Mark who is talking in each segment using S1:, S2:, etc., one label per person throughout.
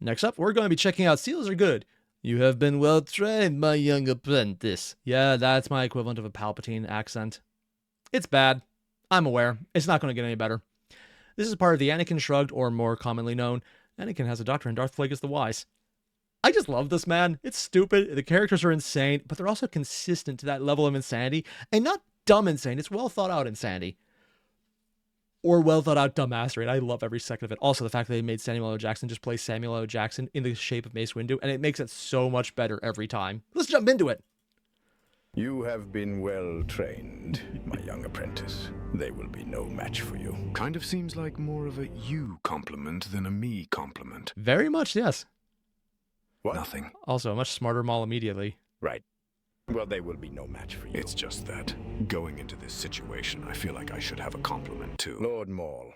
S1: Next up, we're going to be checking out Seals Are Good. You have been well trained, my young apprentice. Yeah, that's my equivalent of a Palpatine accent. It's bad. I'm aware. It's not going to get any better. This is part of the Anakin Shrugged, or more commonly known, Anakin has a doctor and Darth Plagueis the Wise. I just love this, man. It's stupid. The characters are insane, but they're also consistent to that level of insanity. And not dumb insane. It's well thought out insanity. Or well thought out dumbassery. And I love every second of it. Also, the fact that they made Samuel L. Jackson just play Samuel L. Jackson in the shape of Mace Windu. And it makes it so much better every time. Let's jump into it.
S2: You have been well trained, my young apprentice. They will be no match for you.
S3: Kind of seems like more of a you compliment than a me compliment.
S1: Very much, yes.
S2: What?
S3: Nothing.
S1: Also, a much smarter Maul immediately.
S2: Right. Well, they will be no match for you.
S3: It's just that, going into this situation, I feel like I should have a compliment too.
S2: Lord Maul,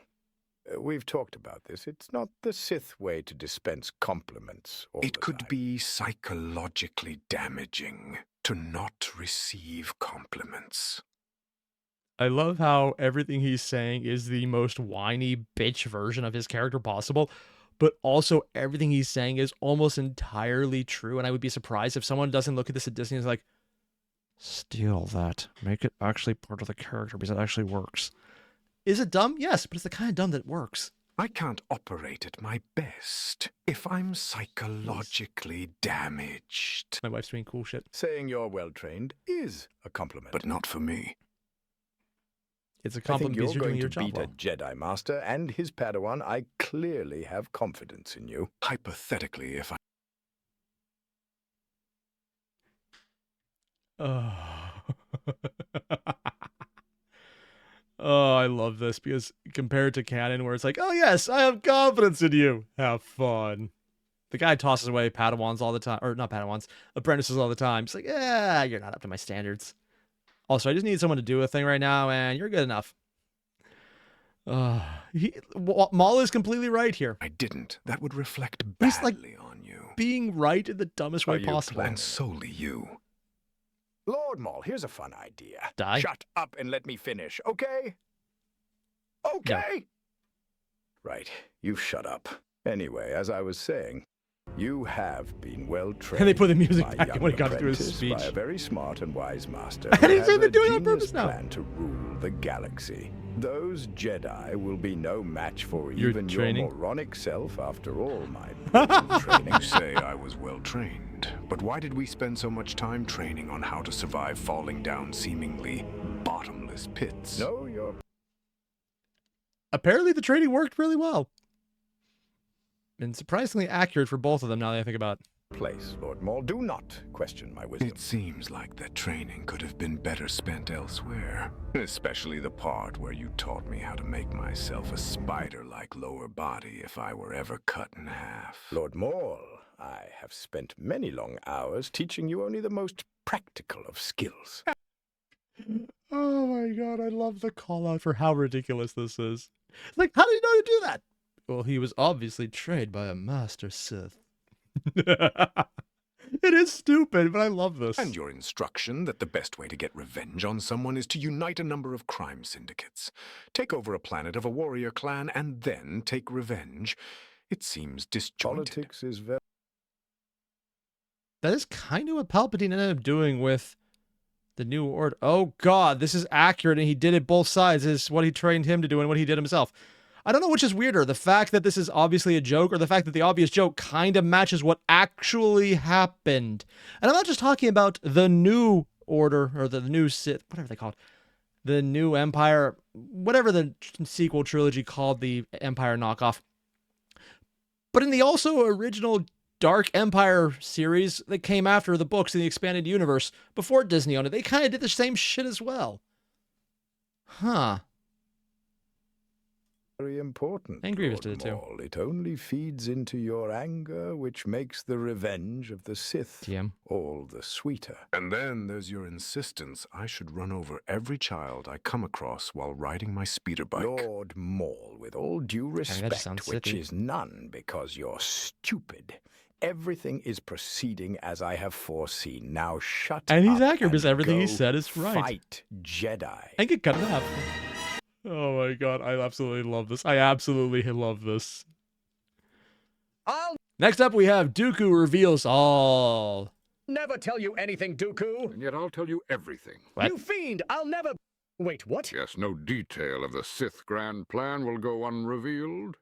S2: we've talked about this. It's not the Sith way to dispense compliments all
S3: It
S2: the
S3: could
S2: time.
S3: be psychologically damaging to not receive compliments.
S1: I love how everything he's saying is the most whiny bitch version of his character possible, but also everything he's saying is almost entirely true. And I would be surprised if someone doesn't look at this at Disney and is like, steal that. Make it actually part of the character because it actually works. Is it dumb? Yes, but it's the kind of dumb that works.
S3: I can't operate at my best if I'm psychologically damaged.
S1: My wife's doing cool shit.
S2: Saying you're well trained is a compliment.
S3: But not for me.
S1: It's a
S2: I think
S1: compliment
S2: you're
S1: because you're
S2: going
S1: doing your
S2: to
S1: job
S2: beat
S1: well.
S2: a Jedi Master and his Padawan. I clearly have confidence in you.
S3: Hypothetically, if I...
S1: Oh, I love this because compared to canon where it's like, oh yes, I have confidence in you. Have fun. The guy tosses away Padawans all the time, or not Padawans, apprentices all the time. It's like, yeah, you're not up to my standards. Also, I just need someone to do a thing right now, and you're good enough. Maul is completely right here.
S3: I didn't. That would reflect
S1: He's, like,
S3: badly on you.
S1: Being right in the dumbest way
S2: you
S1: possible.
S3: And solely you.
S2: Lord Maul, here's a fun idea.
S1: Die?
S2: Shut up and let me finish, okay? Okay? Right, you shut up. Anyway, as I was saying, you have been well trained.
S1: And they put the music
S2: my
S1: back
S2: young
S1: when he got through his
S2: apprentice,
S1: speech.
S2: By a very smart and wise master.
S1: And
S2: who
S1: he's
S2: has
S1: even
S2: a
S1: doing it on
S2: genius
S1: purpose now.
S2: plan to rule the galaxy. Those Jedi will be no match for
S1: Your
S2: even
S1: training?
S2: your moronic self after all my brutal training.
S3: You say I was well trained, but why did we spend so much time training on how to survive falling down seemingly bottomless pits?
S2: No, you're
S1: Apparently the training worked really well. And surprisingly accurate for both of them now that I think about it.
S2: place, Lord Maul. Do not question my wisdom.
S3: It seems like that training could have been better spent elsewhere. Especially the part where you taught me how to make myself a spider-like lower body if I were ever cut in half.
S2: Lord Maul, I have spent many long hours teaching you only the most practical of skills.
S1: Oh my god, I love the call out for how ridiculous this is. Like, how did he know to do that? Well, he was obviously trained by a master Sith. It is stupid, but I love this.
S3: And your instruction that the best way to get revenge on someone is to unite a number of crime syndicates, take over a planet of a warrior clan, and then take revenge. It seems disjointed.
S2: Politics is very...
S1: That is kind of what Palpatine ended up doing with the New Order. Oh god, this is accurate, and he did it both sides. This is what he trained him to do and what he did himself. I don't know which is weirder, the fact that this is obviously a joke or the fact that the obvious joke kind of matches what actually happened. And I'm not just talking about the New Order or the new Sith, whatever they called, the New Empire, whatever the sequel trilogy called the Empire knockoff. But in the also original Dark Empire series that came after the books in the expanded universe before Disney owned it, they kind of did the same shit as well. Huh.
S2: very important.
S1: And Grievous
S2: Lord
S1: did it too.
S2: Maul. It only feeds into your anger, which makes the revenge of the Sith
S1: TM.
S2: all the sweeter.
S3: And then there's your insistence I should run over every child I come across while riding my speeder bike.
S2: Lord Maul, with all due
S1: that just
S2: respect,
S1: sounds
S2: which
S1: silly.
S2: is none because you're stupid, everything is proceeding as I have foreseen. Now shut up.
S1: And he's accurate because
S2: and
S1: everything he
S2: go
S1: said is right.
S2: Fight Jedi.
S1: And get cut in half. Oh my god, I absolutely love this. I absolutely love this.
S2: I'll
S1: Next up, we have Dooku reveals all.
S2: Never tell you anything, Dooku.
S3: And yet I'll tell you everything.
S1: What?
S2: You fiend, I'll never... Wait, what?
S3: Yes, no detail of the Sith grand plan will go unrevealed.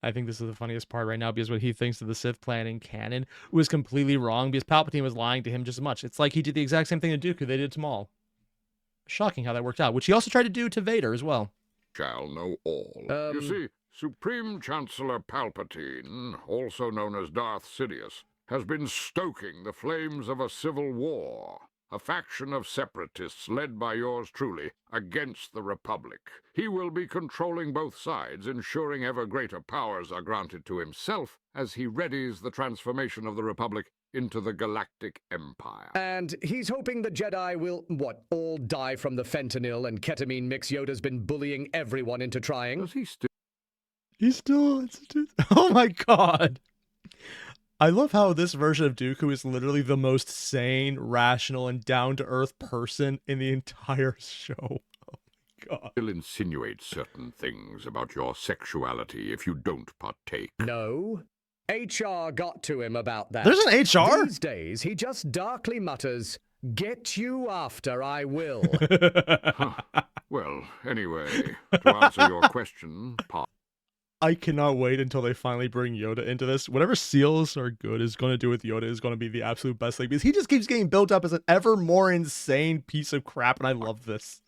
S1: I think this is the funniest part right now because what he thinks of the Sith plan in canon was completely wrong because Palpatine was lying to him just as much. It's like he did the exact same thing to Dooku they did to Maul. Shocking how that worked out, which he also tried to do to Vader as well.
S3: Shall know all. You see, Supreme Chancellor Palpatine, also known as Darth Sidious, has been stoking the flames of a civil war. A faction of separatists led by yours truly against the Republic. He will be controlling both sides, ensuring ever greater powers are granted to himself as he readies the transformation of the Republic into the Galactic Empire.
S2: And he's hoping the Jedi will, what, all die from the fentanyl and ketamine mix Yoda's been bullying everyone into trying?
S3: Does he still...
S1: He's still... Oh my god. I love how this version of Dooku is literally the most sane, rational, and down-to-earth person in the entire show. Oh my god.
S3: He'll insinuate certain things about your sexuality if you don't partake.
S2: No. HR got to him about that.
S1: There's an HR?
S2: These days, he just darkly mutters, "Get you after I will."
S3: Huh. Well, anyway, to answer your question,
S1: I cannot wait until they finally bring Yoda into this. Whatever seals are good is going to do with Yoda is going to be the absolute best thing because he just keeps getting built up as an ever more insane piece of crap, and I love this.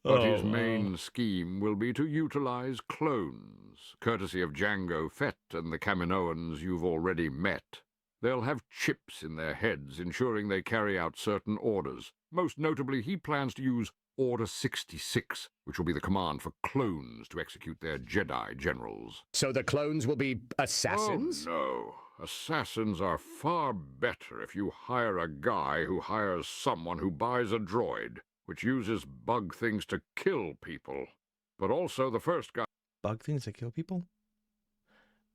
S3: But his main scheme will be to utilize clones, courtesy of Jango Fett and the Kaminoans you've already met. They'll have chips in their heads, ensuring they carry out certain orders. Most notably, he plans to use Order 66, which will be the command for clones to execute their Jedi generals.
S2: So the clones will be assassins?
S3: Oh, no. Assassins are far better if you hire a guy who hires someone who buys a droid, which uses bug things to kill people. But also the first guy...
S1: Bug things that kill people?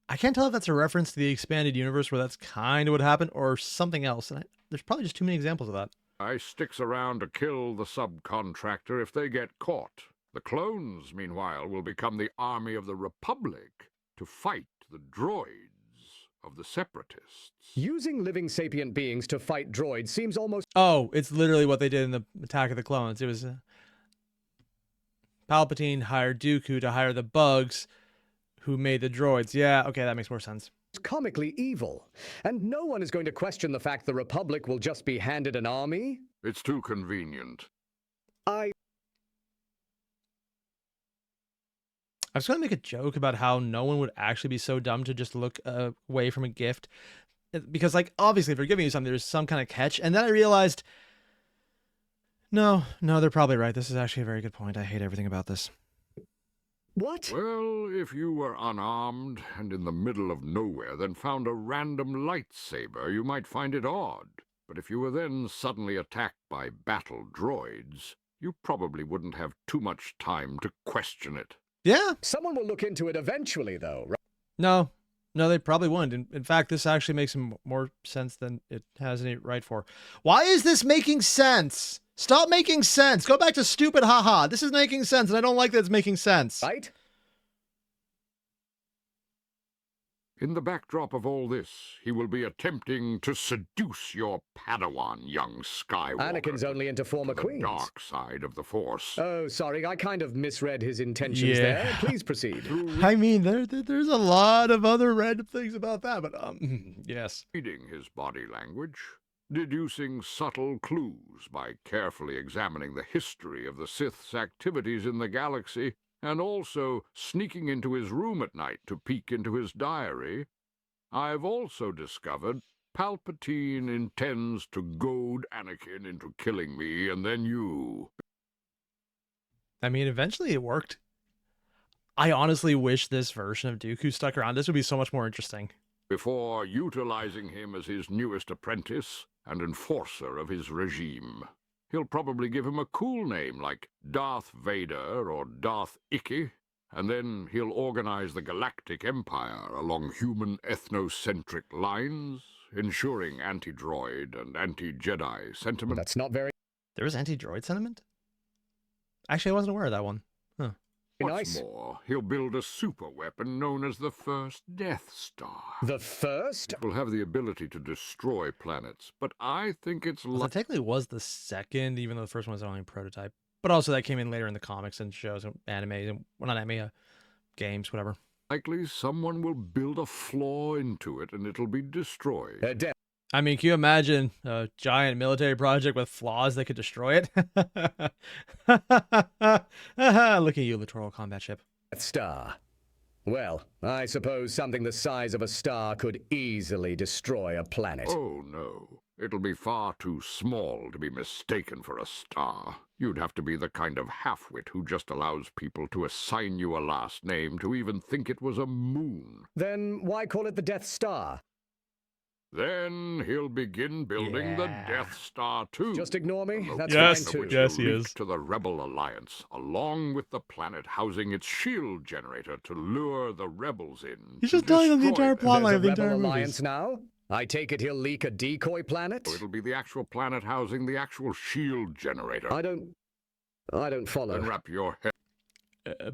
S1: I can't tell if that's a reference to the expanded universe where that's kind of what happened or something else. And there's probably just too many examples of that.
S3: Sticks around to kill the subcontractor if they get caught. The clones, meanwhile, will become the army of the Republic to fight the droids of the Separatists.
S2: Using living sapient beings to fight droids seems almost...
S1: Oh, it's literally what they did in the Attack of the Clones. It was... Palpatine hired Dooku to hire the bugs who made the droids. Yeah, okay, that makes more sense.
S2: comically evil, and no one is going to question the fact the Republic will just be handed an army.
S3: It's too convenient.
S1: I was going to make a joke about how no one would actually be so dumb to just look away from a gift. Because, like, obviously, if they're giving you something, there's some kind of catch. And then I realized, no, they're probably right. This is actually a very good point. I hate everything about this.
S2: What?
S3: Well, if you were unarmed and in the middle of nowhere, then found a random lightsaber, you might find it odd. But if you were then suddenly attacked by battle droids, you probably wouldn't have too much time to question it.
S1: Yeah.
S2: Someone will look into it eventually, though, right?
S1: No, they probably wouldn't. In fact, this actually makes more sense than it has any right for. Why is this making sense? Stop making sense. Go back to stupid haha. This is making sense, and I don't like that it's making sense.
S2: Right?
S3: In the backdrop of all this, he will be attempting to seduce your Padawan, young Skywalker.
S2: Anakin's only into former
S3: to the
S2: queens.
S3: dark side of the Force.
S2: Oh, sorry, I kind of misread his intentions there. Please proceed.
S1: I mean, there's a lot of other random things about that, but yes.
S3: Reading his body language, deducing subtle clues by carefully examining the history of the Sith's activities in the galaxy, and also sneaking into his room at night to peek into his diary, I've also discovered Palpatine intends to goad Anakin into killing me and then you.
S1: I mean, eventually it worked. I honestly wish this version of Dooku stuck around. This would be so much more interesting.
S3: Before utilizing him as his newest apprentice and enforcer of his regime. He'll probably give him a cool name like Darth Vader or Darth Icky, and then he'll organize the Galactic Empire along human ethnocentric lines, ensuring anti-droid and anti-Jedi sentiment.
S2: That's not very
S1: There was anti-droid sentiment? Actually, I wasn't aware of that one. Huh.
S3: What's more, he'll build a super weapon known as the First Death Star.
S4: The first?
S3: It will have the ability to destroy planets, but I think it's
S1: Well, that technically was the second, even though the first one was only a prototype. But also that came in later in the comics and shows and anime, and well, not anime, games, whatever.
S3: likely someone will build a flaw into it and it'll be destroyed.
S1: I mean, can you imagine a giant military project with flaws that could destroy it? Look at you, littoral combat ship.
S4: Star. Well, I suppose something the size of a star could easily destroy a planet.
S3: Oh, no. It'll be far too small to be mistaken for a star. You'd have to be the kind of half-wit who just allows people to assign you a last name to even think it was a moon.
S4: Then why call it the Death Star?
S3: Then he'll begin building the Death Star too.
S4: Just ignore me. That's
S1: Yes,
S4: fine too.
S1: yes, he is.
S3: To the Rebel Alliance, along with the planet housing its shield generator to lure the rebels in.
S1: He's just telling them the entire
S4: There's
S1: plotline
S4: a
S1: of the
S4: Rebel
S1: entire
S4: Alliance
S1: movies.
S4: now? I take it he'll leak a decoy planet?
S3: It'll be the actual planet housing the actual shield generator.
S4: I don't follow.
S3: Then wrap your head.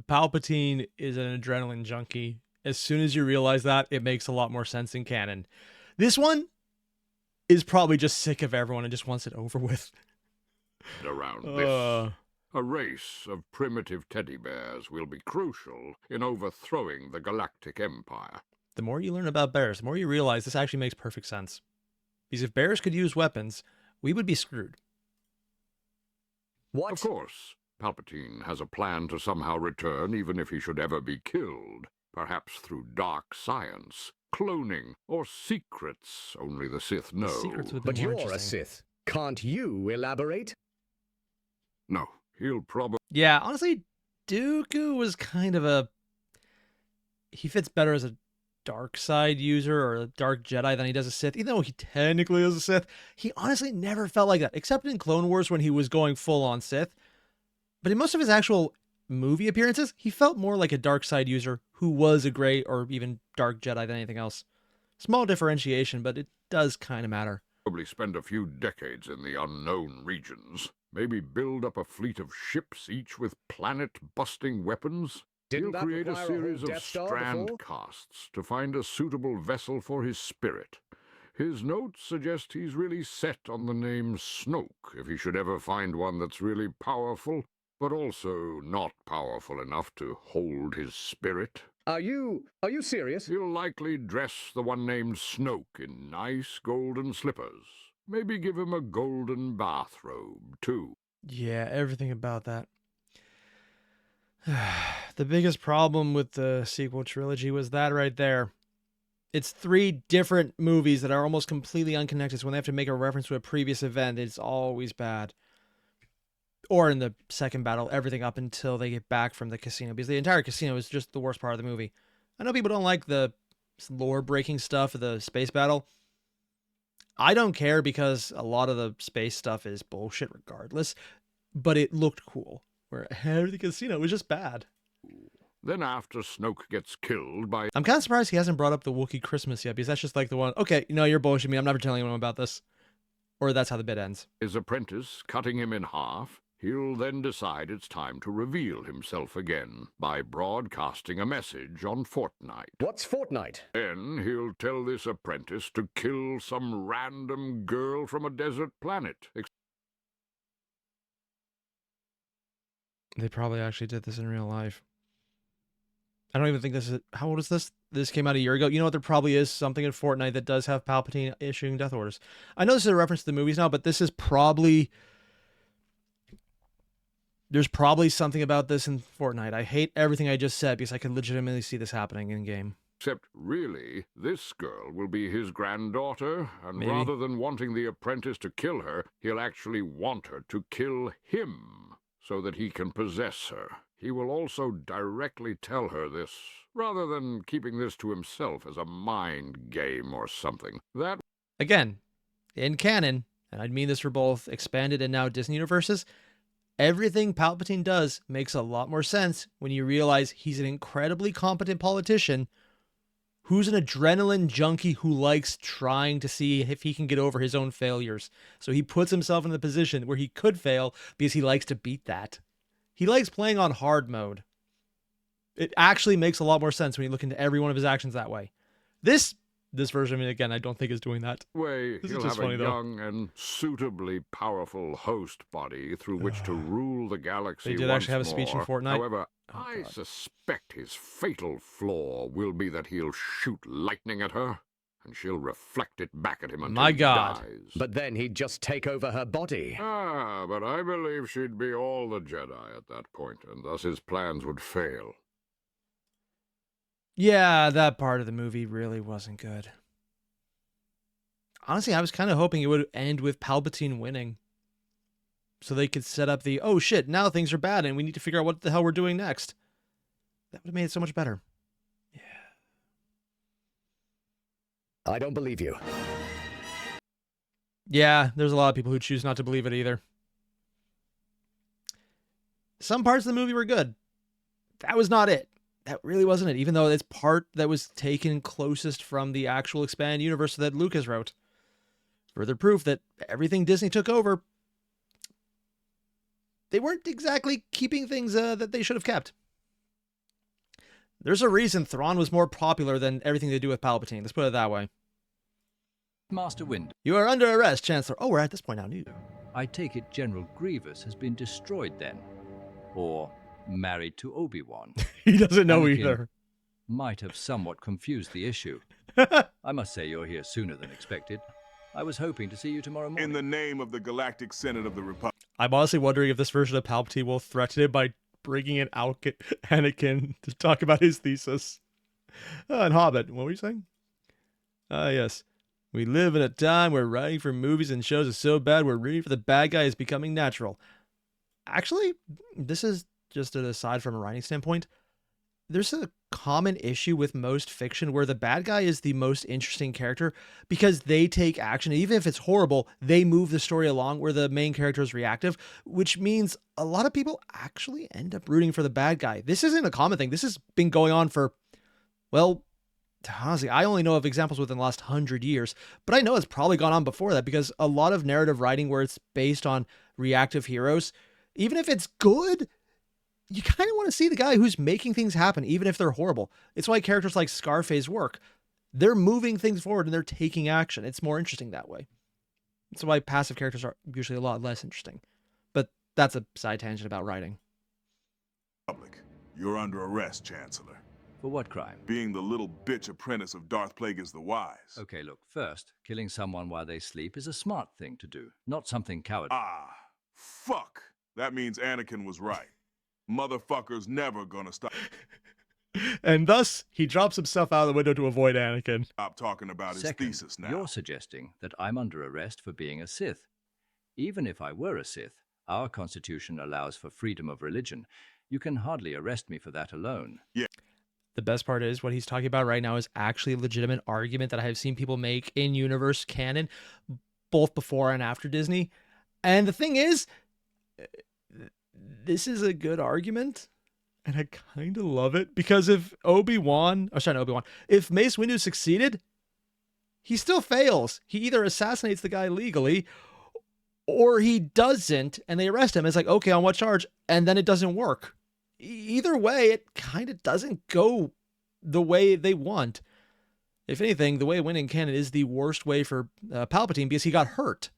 S1: Palpatine is an adrenaline junkie. As soon as you realize that, it makes a lot more sense in canon. This one is probably just sick of everyone and just wants it over with.
S3: Around this. A race of primitive teddy bears will be crucial in overthrowing the Galactic Empire.
S1: The more you learn about bears, the more you realize this actually makes perfect sense. Because if bears could use weapons, we would be screwed.
S4: What?
S3: Of course, Palpatine has a plan to somehow return even if he should ever be killed. Perhaps through dark science, cloning, or secrets only the Sith know.
S1: Secrets would be
S4: But
S1: more
S4: you're a
S1: interesting.
S4: Sith. Can't you elaborate?
S3: No, he'll probably...
S1: Yeah, honestly, Dooku was kind of a... He fits better as a dark side user or a dark Jedi than he does a Sith. Even though he technically is a Sith, he honestly never felt like that, except in Clone Wars when he was going full-on Sith. But in most of his actual movie appearances, he felt more like a dark side user who was a gray or even dark Jedi than anything else. Small differentiation, but it does kind of matter.
S3: Probably spend a few decades in the unknown regions. Maybe build up a fleet of ships, each with planet-busting weapons.
S4: Didn't
S3: He'll
S4: that
S3: create a
S4: require a whole
S3: series of
S4: Death Star
S3: strand
S4: before?
S3: casts to find a suitable vessel for his spirit. His notes suggest he's really set on the name Snoke, if he should ever find one that's really powerful, but also not powerful enough to hold his spirit.
S4: Are you serious?
S3: He'll likely dress the one named Snoke in nice golden slippers. Maybe give him a golden bathrobe, too.
S1: Yeah, everything about that. The biggest problem with the sequel trilogy was that right there. It's 3 different movies that are almost completely unconnected, so when they have to make a reference to a previous event, it's always bad. Or in the second battle, everything up until they get back from the casino, because the entire casino is just the worst part of the movie. I know people don't like the lore-breaking stuff of the space battle. I don't care because a lot of the space stuff is bullshit regardless, but it looked cool. Where the casino was just bad.
S3: Then after Snoke gets killed by
S1: I'm kind of surprised he hasn't brought up the Wookiee Christmas yet, because that's just like the one, okay, no, you're bullshitting me, I'm never telling anyone about this. Or that's how the bit ends.
S3: his apprentice, cutting him in half, he'll then decide it's time to reveal himself again by broadcasting a message on Fortnite.
S4: What's Fortnite?
S3: Then he'll tell this apprentice to kill some random girl from a desert planet.
S1: They probably actually did this in real life. I don't even think this is... How old is this? This came out a year ago. You know what? There probably is something in Fortnite that does have Palpatine issuing death orders. I know this is a reference to the movies now, but this is probably... There's probably something about this in Fortnite. I hate everything I just said because I could legitimately see this happening in-game.
S3: Except, really, this girl will be his granddaughter, and
S1: Maybe.
S3: rather than wanting the apprentice to kill her, he'll actually want her to kill him, so that he can possess her. He will also directly tell her this, rather than keeping this to himself as a mind game or something. That
S1: Again, in canon, and I mean this for both expanded and now Disney universes, everything Palpatine does makes a lot more sense when you realize he's an incredibly competent politician who's an adrenaline junkie who likes trying to see if he can get over his own failures. So he puts himself in the position where he could fail because he likes to beat that. He likes playing on hard mode. It actually makes a lot more sense when you look into every one of his actions that way. This version, I mean, again, I don't think is doing that.
S3: Way,
S1: This is
S3: he'll
S1: just
S3: have
S1: funny,
S3: a
S1: though.
S3: young and suitably powerful host body through which to rule the galaxy
S1: They did
S3: once
S1: actually have a speech in
S3: more.
S1: Fortnite.
S3: However,
S1: Oh,
S3: I
S1: God.
S3: suspect his fatal flaw will be that he'll shoot lightning at her, and she'll reflect it back at him until
S1: My
S3: he
S1: God.
S3: dies.
S4: But then he'd just take over her body.
S3: Ah, but I believe she'd be all the Jedi at that point, and thus his plans would fail.
S1: Yeah, that part of the movie really wasn't good. Honestly, I was kind of hoping it would end with Palpatine winning. So they could set up the, oh shit, now things are bad and we need to figure out what the hell we're doing next. That would have made it so much better.
S4: I don't believe you.
S1: Yeah, there's a lot of people who choose not to believe it either. Some parts of the movie were good. That was not it. That really wasn't it, even though it's part that was taken closest from the actual expanded universe that Lucas wrote. Further proof that everything Disney took over, they weren't exactly keeping things that they should have kept. There's a reason Thrawn was more popular than everything they do with Palpatine. Let's put it that way.
S5: Master Windu,
S1: You are under arrest, Chancellor. Oh, we're at this point now. New.
S5: I take it General Grievous has been destroyed then? Or married to Obi-Wan?
S1: He doesn't know
S5: Anakin
S1: either.
S5: Might have somewhat confused the issue. I must say you're here sooner than expected. I was hoping to see you tomorrow morning.
S6: In the name of the Galactic Senate of the Republic.
S1: I'm honestly wondering if this version of Palpatine will threaten him by bringing in Anakin to talk about his thesis. And Hobbit, what were you saying? Yes. We live in a time where writing for movies and shows is so bad where rooting for the bad guy is becoming natural. Actually, this is just an aside from a writing standpoint. There's a common issue with most fiction where the bad guy is the most interesting character because they take action. Even if it's horrible, they move the story along where the main character is reactive, which means a lot of people actually end up rooting for the bad guy. This isn't a common thing. This has been going on for, well, honestly, I only know of examples within the last 100 years, but I know it's probably gone on before that because a lot of narrative writing where it's based on reactive heroes, even if it's good, you kind of want to see the guy who's making things happen, even if they're horrible. It's why characters like Scarface work. They're moving things forward and they're taking action. It's more interesting that way. That's why passive characters are usually a lot less interesting. But that's a side tangent about writing.
S6: You're under arrest, Chancellor.
S5: For what crime?
S6: Being the little bitch apprentice of Darth Plagueis the Wise.
S5: Okay, look, first, killing someone while they sleep is a smart thing to do, not something cowardly.
S6: Ah, fuck. That means Anakin was right. Motherfucker's never gonna stop
S1: And thus, he drops himself out of the window to avoid Anakin.
S6: talking about his
S5: Second,
S6: thesis now.
S5: you're suggesting that I'm under arrest for being a Sith. Even if I were a Sith, our constitution allows for freedom of religion. You can hardly arrest me for that alone.
S1: The best part is what he's talking about right now is actually a legitimate argument that I have seen people make in universe canon, both before and after Disney. And the thing is, this is a good argument, and I kind of love it because if if Mace Windu succeeded, he still fails. He either assassinates the guy legally, or he doesn't, and they arrest him. It's like, okay, on what charge? And then it doesn't work. Either way, it kind of doesn't go the way they want. If anything, the way it went in canon is the worst way for Palpatine because he got hurt.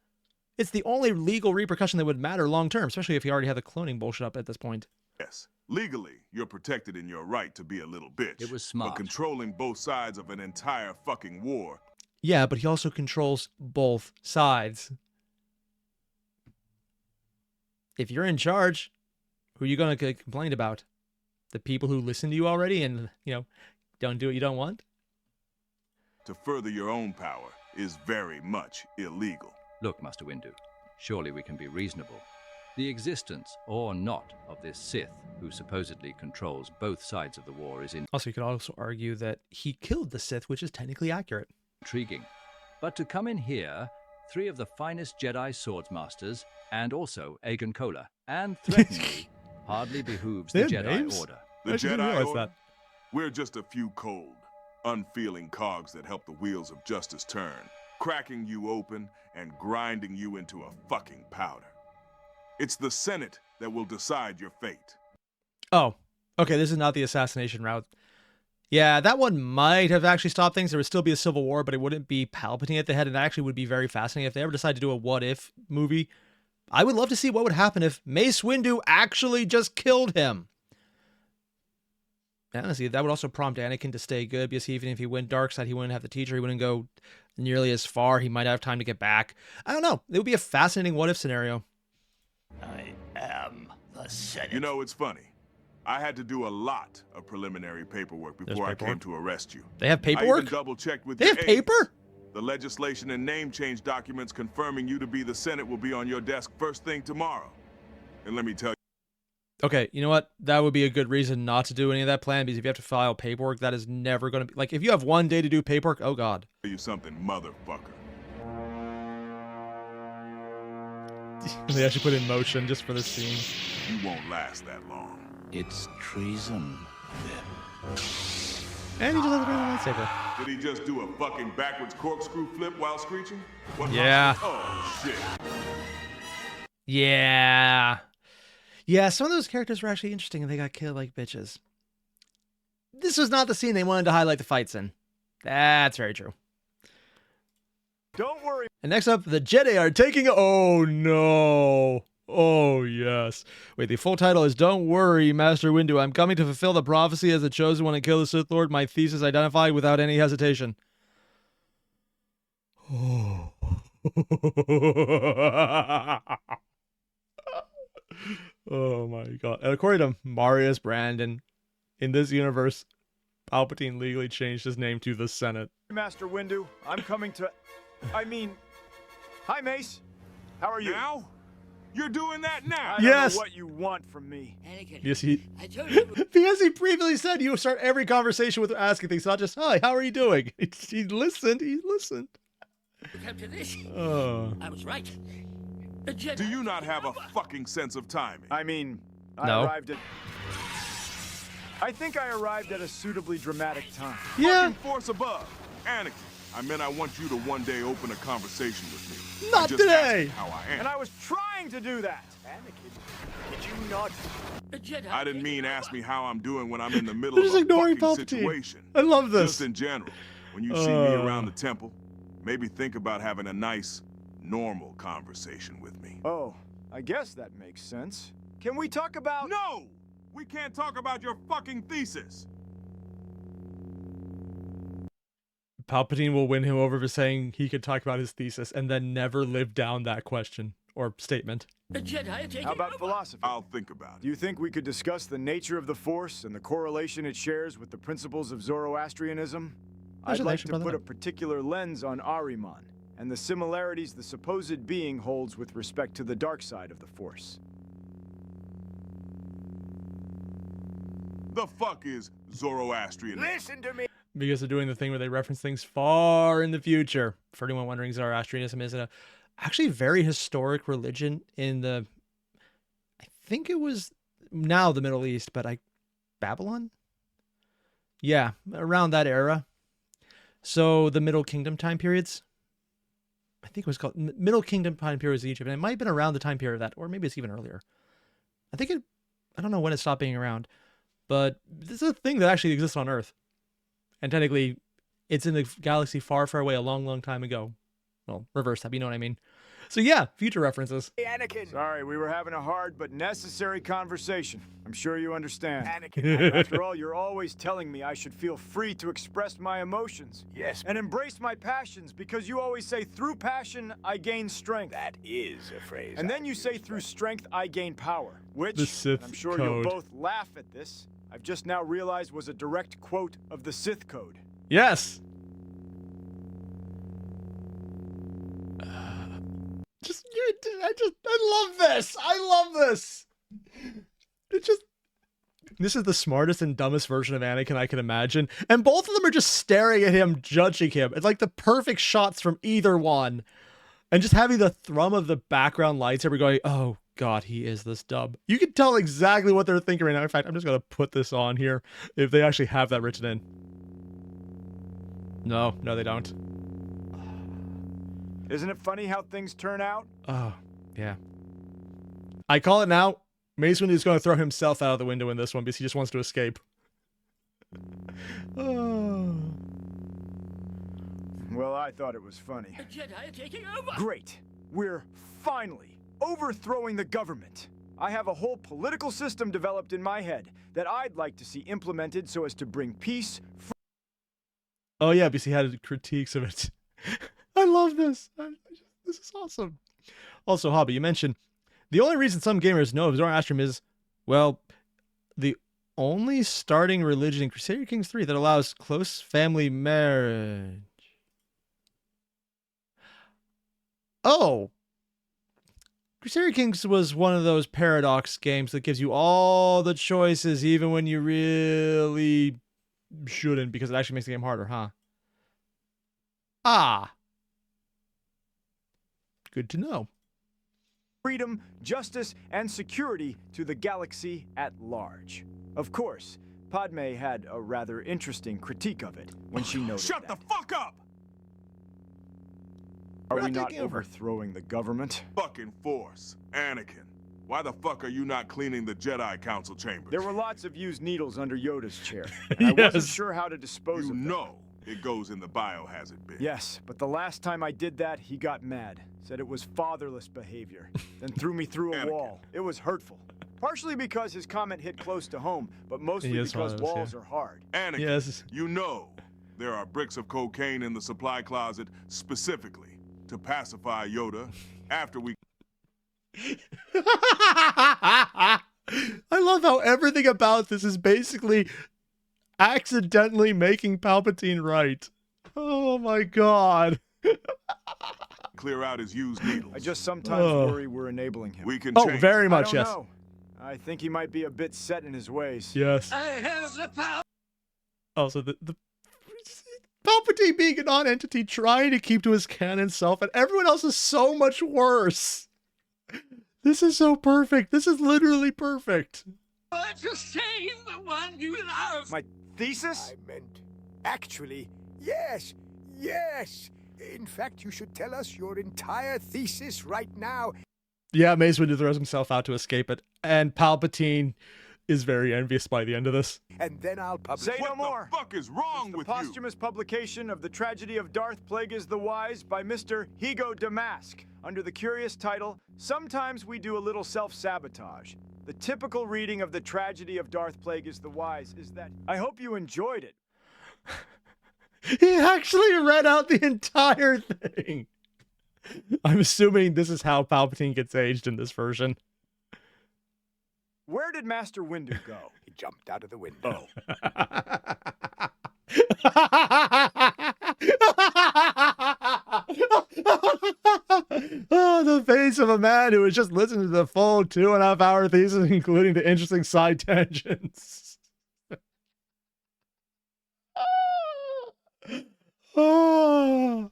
S1: It's the only legal repercussion that would matter long term, especially if he already had the cloning bullshit up at this point.
S6: Yes. Legally, you're protected in your right to be a little bitch.
S5: It was smart.
S6: But controlling both sides of an entire fucking war.
S1: Yeah, but he also controls both sides. If you're in charge, who are you going to get complained about? The people who listen to you already and, don't do what you don't want?
S6: To further your own power is very much illegal.
S5: Look, Master Windu, surely we can be reasonable. The existence, or not, of this Sith, who supposedly controls both sides of the war, is
S1: Also, you could also argue that he killed the Sith, which is technically accurate.
S5: intriguing. But to come in here, 3 of the finest Jedi swordsmasters, and also Aegon Kola, and threaten me, hardly behooves the
S1: They have
S5: Jedi
S1: names?
S5: Order.
S6: The
S1: I didn't
S6: Jedi
S1: realize
S6: Order?
S1: that.
S6: We're just a few cold, unfeeling cogs that help the wheels of justice turn, cracking you open and grinding you into a fucking powder. It's the Senate that will decide your fate.
S1: Oh, Okay, this is not the assassination route. Yeah, that one might have actually stopped things. There would still be a civil war, but it wouldn't be Palpatine at the head, and that actually would be very fascinating. If they ever decide to do a what-if movie, I would love to see what would happen if Mace Windu actually just killed him. Honestly, that would also prompt Anakin to stay good, because even if he went dark side, he wouldn't have the teacher. He wouldn't go nearly as far. He might have time to get back. I don't know. It would be a fascinating what-if scenario.
S7: I am the Senate.
S6: You know, it's funny. I had to do a lot of preliminary paperwork before I came to arrest you.
S1: They have
S6: I
S1: paperwork?
S6: even double-checked with
S1: They
S6: your
S1: have
S6: aides.
S1: paper?
S6: The legislation and name change documents confirming you to be the Senate will be on your desk first thing tomorrow. And let me tell you.
S1: Okay, you know what? That would be a good reason not to do any of that plan, because if you have to file paperwork, that is never going to be... Like, if you have one day to do paperwork, oh god.
S6: You something, motherfucker.
S1: They actually put in motion just for this scene.
S6: You won't last that long.
S7: It's treason, then.
S1: And he just has a lightsaber.
S6: Did he just do a fucking backwards corkscrew flip while screeching? What
S1: Yeah.
S6: Oh, shit.
S1: Yeah. Yeah, some of those characters were actually interesting, and they got killed like bitches. This was not the scene they wanted to highlight the fights in. That's very true.
S8: Don't worry.
S1: And next up, the Jedi are taking... Oh, no. Oh, yes. Wait, the full title is Don't Worry, Master Windu. I'm coming to fulfill the prophecy as the chosen one and kill the Sith Lord. My thesis identified without any hesitation. Oh. Oh, my God. And according to Marius Brandon, in this universe, Palpatine legally changed his name to the Senate.
S8: Master Windu, I'm coming to... I mean... Hi, Mace. How are you?
S6: Now? You're doing that now?
S8: I don't
S1: Yes.
S8: know what you want from me.
S7: Anakin,
S1: Yes, he...
S7: I told you.
S1: Because he previously said you start every conversation with asking things, not just, hi, how are you doing? He listened. He listened.
S7: Come to this.
S1: Oh.
S7: I was right. The Jedi.
S6: Do you not have a fucking sense of timing?
S8: I mean,
S1: No.
S8: I think I arrived at a suitably dramatic time.
S1: Yeah.
S6: Fucking force above. Anakin, I meant I want you to one day open a conversation with me.
S1: Not
S6: I just
S1: today.
S6: asked how I am.
S8: And I was trying to do that. Anakin, did you not...
S7: The Jedi.
S6: I didn't mean ask me how I'm doing when I'm in the middle
S1: They're
S6: of
S1: just
S6: a
S1: ignoring
S6: fucking
S1: Palpatine.
S6: situation.
S1: I love this.
S6: Just in general, when you see me around the temple, maybe think about having a nice, normal conversation with me.
S8: Oh, I guess that makes sense. Can we talk about...
S6: No! We can't talk about your fucking thesis.
S1: Palpatine will win him over for saying he could talk about his thesis and then never live down that question or statement.
S7: The Jedi are taking
S8: How about
S7: over.
S8: philosophy?
S6: I'll think about
S8: Do
S6: it.
S8: you think we could discuss the nature of the Force and the correlation it shares with the principles of Zoroastrianism? I'd like to put a particular lens on Ahriman and the similarities the supposed being holds with respect to the dark side of the Force.
S6: The fuck is Zoroastrian?
S8: Listen to me!
S1: Because they're doing the thing where they reference things far in the future. For anyone wondering, Zoroastrianism is actually a very historic religion in the... I think it was now the Middle East, but Babylon? Yeah, around that era. So the Middle Kingdom time periods. I think it was called Middle Kingdom time periods in Egypt, and it might have been around the time period of that, or maybe it's even earlier. I don't know when it stopped being around, but this is a thing that actually exists on Earth. And technically, it's in the galaxy far, far away a long, long time ago. Well, reverse that, but you know what I mean. So yeah, future references.
S8: Hey, Anakin! Sorry, we were having a hard but necessary conversation. I'm sure you understand. Anakin, after all, you're always telling me I should feel free to express my emotions. Yes. And embrace my passions, because you always say, through passion, I gain strength. That is a phrase. And then you say, through strength, I gain power. Which,
S1: The Sith
S8: I'm sure
S1: code.
S8: you'll both laugh at this, I've just now realized was a direct quote of the Sith code.
S1: Yes. I love this. I love this. This is the smartest and dumbest version of Anakin I can imagine. And both of them are just staring at him, judging him. It's like the perfect shots from either one. And just having the thrum of the background lightsaber going, oh God, he is this dumb. You can tell exactly what they're thinking right now. In fact, I'm just going to put this on here if they actually have that written in. No, they don't.
S8: Isn't it funny how things turn out?
S1: Oh, yeah. I call it now. Mace Windu is going to throw himself out of the window in this one because he just wants to escape. Oh.
S8: Well, I thought it was funny.
S7: The Jedi are taking over.
S8: Great. We're finally overthrowing the government. I have a whole political system developed in my head that I'd like to see implemented so as to bring peace.
S1: Oh yeah, because he had critiques of it. I love this. This is awesome. Also, Hobby, you mentioned the only reason some gamers know of Zoroastrianism is, well, the only starting religion in Crusader Kings 3 that allows close family marriage. Oh. Crusader Kings was one of those paradox games that gives you all the choices even when you really shouldn't, because it actually makes the game harder, huh? Ah. Good to know.
S8: Freedom, justice, and security to the galaxy at large. Of course, Padme had a rather interesting critique of it when she noted
S6: Shut the fuck up!
S8: Are
S1: We're
S8: we
S1: not
S8: not
S1: taking over.
S8: overthrowing the government?
S6: Fucking Force. Anakin, why the fuck are you not cleaning the Jedi Council chambers?
S8: There were lots of used needles under Yoda's chair. And I wasn't
S1: Yes.
S8: sure how to dispose
S6: You
S8: of them.
S6: know it goes in the biohazard bin.
S8: Yes, but the last time I did that, he got mad. Said it was fatherless behavior. Then threw me through a
S6: Anakin.
S8: wall. It was hurtful. Partially because his comment hit close to home, but mostly
S1: He is
S8: because
S1: fatherless,
S8: walls
S1: yeah.
S8: are hard.
S6: Anakin,
S1: Yes.
S6: you know there are bricks of cocaine in the supply closet specifically to pacify Yoda after we...
S1: I love how everything about this is basically accidentally making Palpatine right. Oh my god.
S6: clear out his used needles.
S8: I just sometimes
S1: Oh.
S8: worry we're enabling him.
S6: We can
S1: Oh,
S6: change.
S1: very
S8: I
S1: much,
S8: don't
S1: yes.
S8: know. I think he might be a bit set in his ways.
S1: Yes.
S7: I have the power.
S1: Also, the Palpatine being a non-entity, trying to keep to his canon self, and everyone else is so much worse. This is so perfect. This is literally perfect.
S7: To save the one you love.
S8: My thesis?
S9: I meant, actually, yes, yes. In fact, you should tell us your entire thesis right now.
S1: Yeah, Mace Windu throws himself out to escape it, and Palpatine is very envious by the end of this.
S9: And then I'll publish
S8: Say
S9: it.
S8: no
S6: What
S8: more.
S6: the fuck is wrong
S8: The
S6: with you?
S8: posthumous publication of The Tragedy of Darth Plagueis the Wise by Mr. Higo Damask, under the curious title, Sometimes We Do a Little Self-Sabotage. The typical reading of The Tragedy of Darth Plagueis the Wise is that, I hope you enjoyed it.
S1: He actually read out the entire thing. I'm assuming this is how Palpatine gets aged in this version.
S8: Where did Master Windu go?
S9: He jumped out of the window.
S1: Oh, the face of a man who was just listening to the full 2.5-hour thesis, including the interesting side tangents. Oh,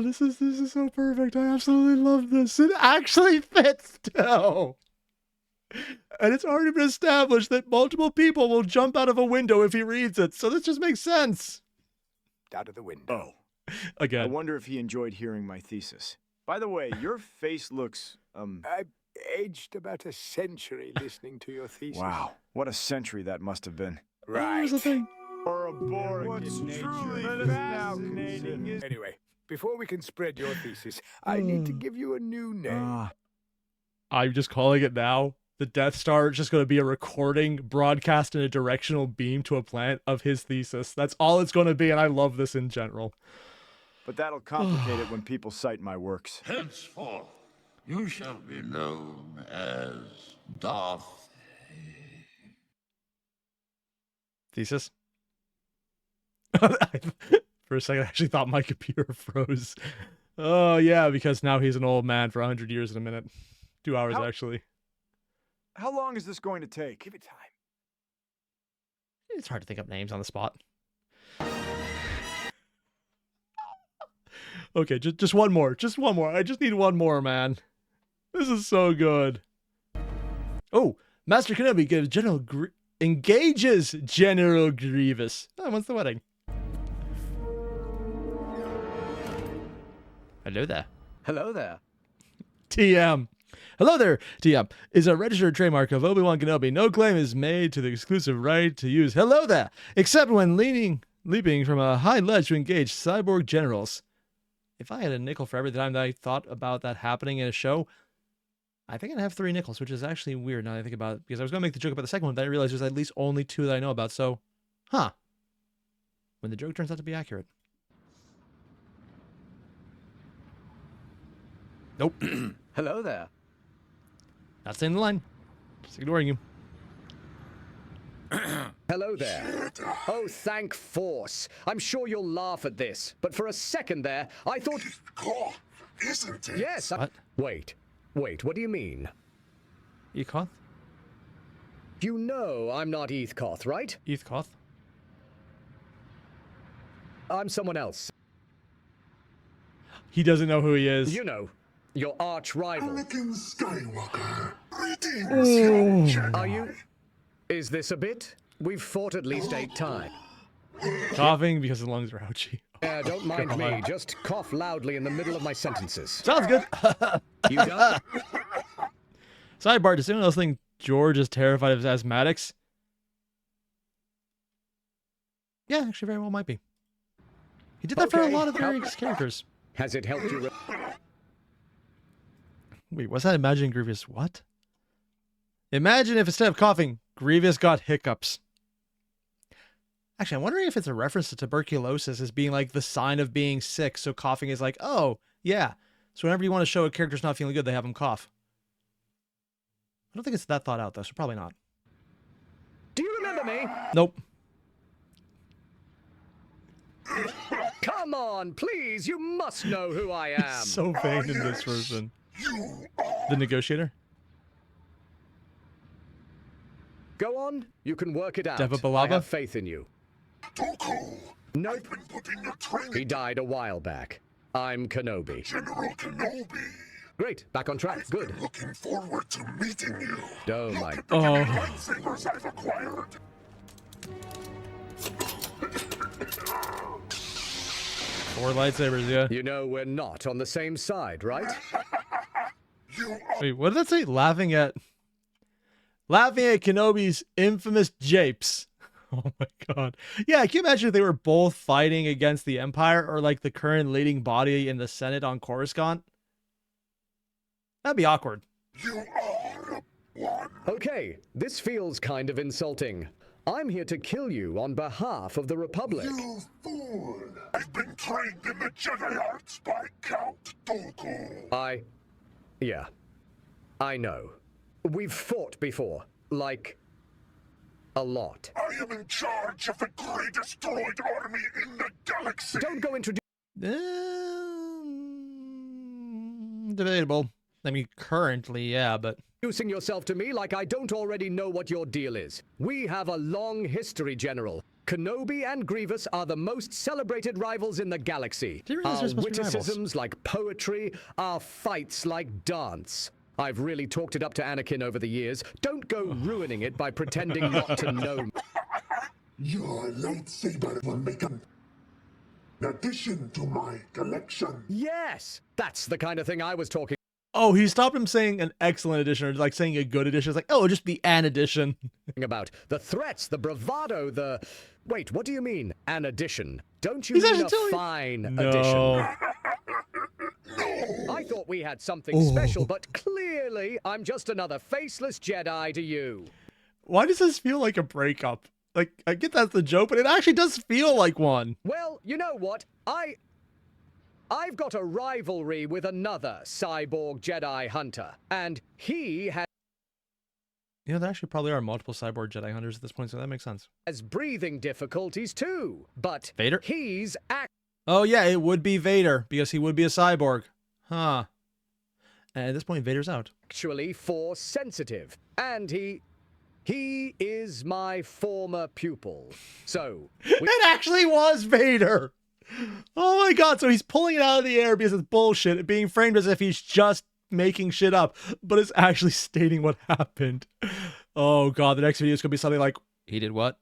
S1: this is so perfect. I absolutely love this. It actually fits too. And it's already been established that multiple people will jump out of a window if he reads it. So this just makes sense.
S9: Out of the window.
S8: I
S1: Again.
S8: wonder if he enjoyed hearing my thesis. By the way, your face looks,
S9: I aged about a century listening to your thesis.
S8: wow. What a century that must have been.
S9: Right.
S1: Here's the thing.
S8: Or a boring What's truly fascinating is...
S9: Anyway, before we can spread your thesis, I need to give you a new name.
S1: I'm just calling it now. The Death Star is just going to be a recording broadcast in a directional beam to a planet of his thesis. That's all it's going to be, and I love this in general.
S8: But that'll complicate it when people cite my works.
S7: Henceforth, you shall be known as Darth.
S1: Thesis? For a second, I actually thought my computer froze. Oh, yeah, because now he's an old man for 100 years in a minute. 2 hours,
S8: How-
S1: actually.
S8: How long is this going to take?
S9: Give it time.
S1: It's hard to think up names on the spot. Okay, just one more. Just one more. I just need one more, man. This is so good. Oh, Master Kenobi engages General Grievous. Oh, when's the wedding? Hello there.
S4: Hello there.
S1: TM. Hello there, TM. Is a registered trademark of Obi-Wan Kenobi. No claim is made to the exclusive right to use hello there, except when leaping from a high ledge to engage cyborg generals. If I had a nickel for every time that I thought about that happening in a show, I think I'd have 3 nickels, which is actually weird now that I think about it, because I was going to make the joke about the second one, but I realized there's at least only 2 that I know about, so, when the joke turns out to be accurate. Nope.
S10: Hello there.
S1: Not saying the line. Just ignoring you.
S4: Hello there. Oh, thank force. I'm sure you'll laugh at this, but for a second there, I thought...
S7: Cough, isn't it?
S4: Yes,
S1: What?
S4: Wait, what do you mean?
S1: Eathcoth?
S4: You know I'm not Eathcoth, right?
S1: Eathcoth?
S4: I'm someone else.
S1: He doesn't know who he is.
S4: You know, your arch rival.
S7: Anakin Skywalker. Greetings, young Jedi.
S4: Are you... Is this a bit? We've fought at least 8 times.
S1: Coughing because his lungs are ouchy.
S4: Don't mind me. Just cough loudly in the middle of my sentences.
S1: Sounds good.
S4: You done?
S1: Sidebar, does anyone else think George is terrified of asthmatics? Yeah, actually very well might be. He did that for a
S4: Okay.
S1: lot of various characters.
S4: Has it helped you?
S1: Wait, what's that imagining Grievous? What? Imagine if instead of coughing, Grievous got hiccups. Actually, I'm wondering if it's a reference to tuberculosis as being like the sign of being sick. So coughing is like, oh, yeah. So whenever you want to show a character's not feeling good, they have them cough. I don't think it's that thought out, though, so probably not.
S4: Do you remember me?
S1: Nope.
S4: Come on, please. You must know who I am.
S1: So vain in this version. The negotiator?
S4: Go on. You can work it out.
S1: Deva
S4: I
S1: Balaba?
S4: have faith in you.
S7: Dooku.
S4: Nope.
S7: I've been putting your training.
S4: He died a while back. I'm Kenobi.
S7: General Kenobi.
S4: Great. Back on track. Good.
S7: Looking forward to meeting you.
S4: Oh my...
S1: Oh.
S7: Lightsabers I've acquired.
S1: 4 lightsabers, yeah.
S4: You know we're not on the same side, right?
S7: You are
S1: Wait, what did that say? Laughing at Kenobi's infamous japes. Oh my god. Yeah, can you imagine if they were both fighting against the Empire or like the current leading body in the Senate on Coruscant? That'd be awkward.
S7: You are one.
S4: Okay, this feels kind of insulting. I'm here to kill you on behalf of the Republic.
S7: You fool. I've been trained in the Jedi arts by Count Dooku.
S4: Yeah. I know. We've fought before. Like... a lot.
S7: I am in charge of the greatest droid army in the galaxy.
S4: Don't go into...
S1: Debatable. I mean, currently, yeah, but...
S4: introducing yourself to me like I don't already know what your deal is. We have a long history, General. Kenobi and Grievous are the most celebrated rivals in the galaxy.
S1: Do you realize
S4: Our
S1: they're supposed to be rivals?
S4: witticisms like poetry, our fights like dance. I've really talked it up to Anakin over the years. Don't go ruining it by pretending not to know me.
S7: Your lightsaber will make an addition to my collection.
S4: Yes! That's the kind of thing I was talking
S1: Oh, he stopped him saying an excellent edition or like saying a good edition. It's like, oh, just be an edition.
S4: about. The threats, the bravado, the... Wait, what do you mean, an addition? Don't you
S1: He's
S4: mean
S1: actually
S4: a
S1: telling-
S4: fine
S1: No.
S4: addition? I thought we had something special, but clearly I'm just another faceless Jedi to you.
S1: Why does this feel like a breakup? Like, I get that's the joke, but it actually does feel like one.
S4: Well, you know what? I've got a rivalry with another cyborg Jedi hunter, and he
S1: You know, there actually probably are multiple cyborg Jedi hunters at this point, so that makes sense.
S4: has breathing difficulties too. But
S1: Vader?
S4: he's
S1: Oh, yeah, it would be Vader, because he would be a cyborg. Huh. And at this point, Vader's out.
S4: actually force sensitive, and he is my former pupil. So
S1: It actually was Vader! Oh my god, so he's pulling it out of the air because it's bullshit, being framed as if he's just making shit up, but it's actually stating what happened. Oh god, the next video is going to be something like, he did what?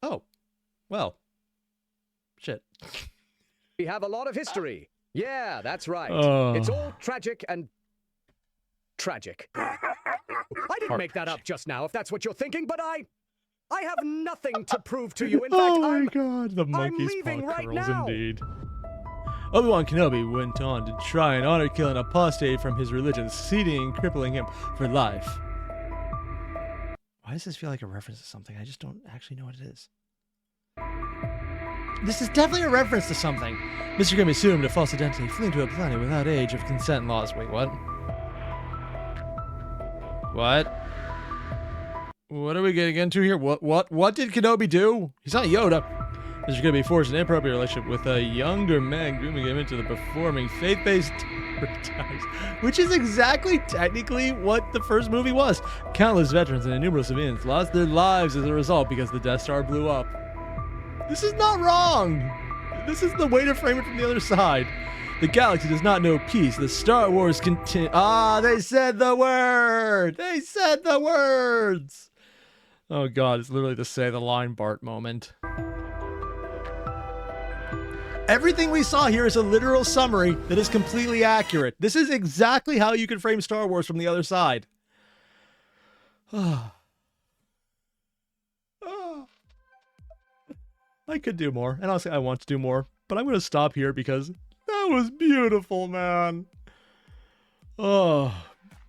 S1: Oh, well, shit.
S4: we have a lot of history. Yeah, that's right.
S1: Oh.
S4: It's all tragic and tragic. I didn't make that up just now, if that's what you're thinking, but I have nothing to prove to you. In fact,
S1: Oh my god, the monkey's
S4: leaving
S1: paw
S4: right
S1: curls
S4: now.
S1: indeed. Obi-Wan Kenobi went on to try and honor kill an apostate from his religion, succeeding in crippling him for life. Why does this feel like a reference to something? I just don't actually know what it is. This is definitely a reference to something. Mr. Grimm assumed a false identity, fleeing to a planet without age of consent laws. Wait, what? What? What are we getting into here? What did Kenobi do? He's not Yoda. Mr. Kenobi forged an inappropriate relationship with a younger man, grooming him into the performing faith-based terror, which is exactly technically what the first movie was. Countless veterans and innumerable civilians lost their lives as a result because the Death Star blew up. This is not wrong. This is the way to frame it from the other side. The galaxy does not know peace. The Star Wars continue. Ah, they said the word. They said the words. Oh god, it's literally the say the line Bart moment. Everything we saw here is a literal summary that is completely accurate. This is exactly how you can frame Star Wars from the other side. I could do more, and honestly, I want to do more, but I'm going to stop here because that was beautiful, man. Oh,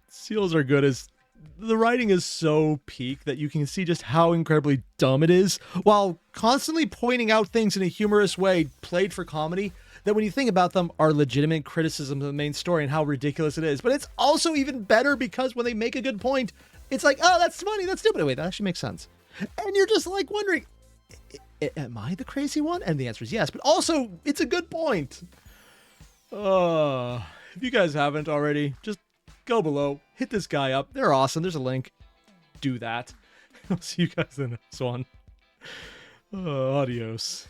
S1: seals are good as the writing is so peak that you can see just how incredibly dumb it is, while constantly pointing out things in a humorous way played for comedy that when you think about them are legitimate criticisms of the main story and how ridiculous it is. But it's also even better because when they make a good point, it's like, oh, that's funny, that's stupid. Wait, that actually makes sense. And you're just like wondering, am I the crazy one? And the answer is yes, but also it's a good point. If you guys haven't already, just go below, hit this guy up. They're awesome. There's a link. Do that. I'll see you guys in the next one. Adios.